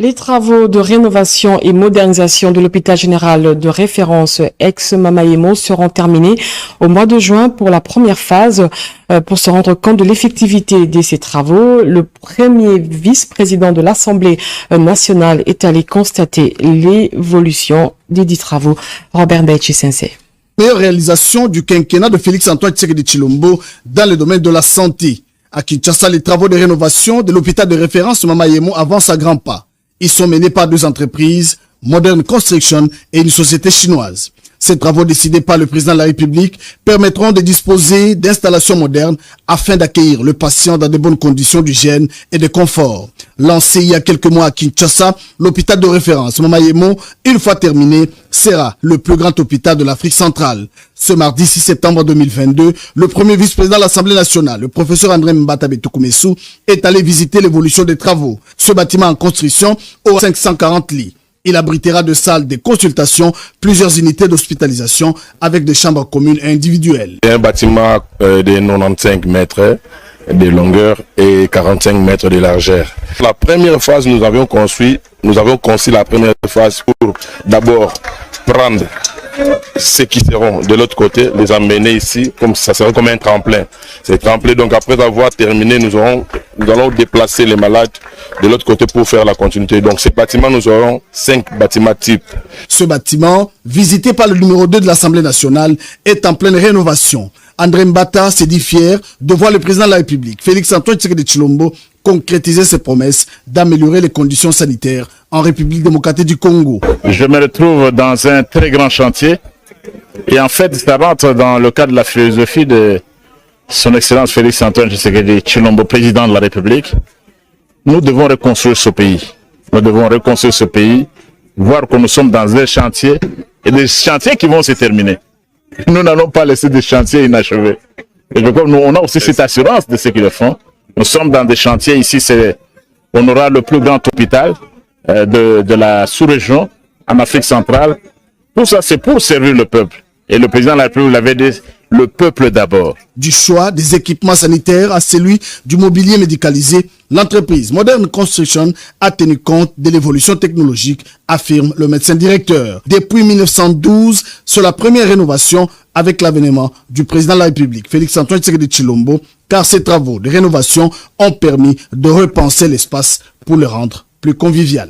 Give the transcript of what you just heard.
Les travaux de rénovation et modernisation de l'hôpital général de référence ex-Mamaemo seront terminés au mois de juin pour la première phase. Pour se rendre compte de l'effectivité de ces travaux, le premier vice-président de l'Assemblée nationale est allé constater l'évolution des 10 travaux. Robert Ndaichi-Sensei. Meilleure réalisation du quinquennat de Félix-Antoine Tshisekedi Tshilombo dans le domaine de la santé. À Kinshasa, les travaux de rénovation de l'hôpital de référence Mamaemo avancent à grands pas. Ils sont menés par 2 entreprises, Modern Construction et une société chinoise. Ces travaux décidés par le président de la République permettront de disposer d'installations modernes afin d'accueillir le patient dans de bonnes conditions d'hygiène et de confort. Lancé il y a quelques mois à Kinshasa, l'hôpital de référence Mamaemo, une fois terminé, sera le plus grand hôpital de l'Afrique centrale. Ce mardi 6 septembre 2022, le premier vice-président de l'Assemblée nationale, le professeur André Mbatabe Tukumesu, est allé visiter l'évolution des travaux. Ce bâtiment en construction aura 540 lits. Il abritera de salles de consultation, plusieurs unités d'hospitalisation avec des chambres communes et individuelles. C'est un bâtiment de 95 mètres de longueur et 45 mètres de largeur. La première phase, nous avons conçu la première phase pour d'abord prendre ceux qui seront de l'autre côté, les emmener ici, comme ça sera comme un tremplin. C'est tremplin, donc après avoir terminé, nous allons déplacer les malades de l'autre côté pour faire la continuité. Donc ces bâtiments, nous aurons 5 bâtiments types. Ce bâtiment, visité par le numéro 2 de l'Assemblée nationale, est en pleine rénovation. André Mbata s'est dit fier de voir le président de la République, Félix-Antoine Tshisekedi Tshilombo, concrétiser ses promesses d'améliorer les conditions sanitaires en République démocratique du Congo. Je me retrouve dans un très grand chantier et en fait ça rentre dans le cadre de la philosophie de son Excellence Félix-Antoine Tshisekedi Tshilombo, président de la République. Nous devons reconstruire ce pays. Nous devons reconstruire ce pays, voir que nous sommes dans un chantier et des chantiers qui vont se terminer. Nous n'allons pas laisser des chantiers inachevés. Et comme nous, on a aussi cette assurance de ce qu'ils le font. Nous sommes dans des chantiers ici, on aura le plus grand hôpital de la sous-région en Afrique centrale. Tout ça, c'est pour servir le peuple. Et le président de la République l'avait dit, le peuple d'abord. Du choix des équipements sanitaires à celui du mobilier médicalisé, l'entreprise Modern Construction a tenu compte de l'évolution technologique, affirme le médecin directeur. Depuis 1912, c'est la première rénovation avec l'avènement du président de la République, Félix-Antoine Tshisekedi Tshilombo, car ces travaux de rénovation ont permis de repenser l'espace pour le rendre plus convivial.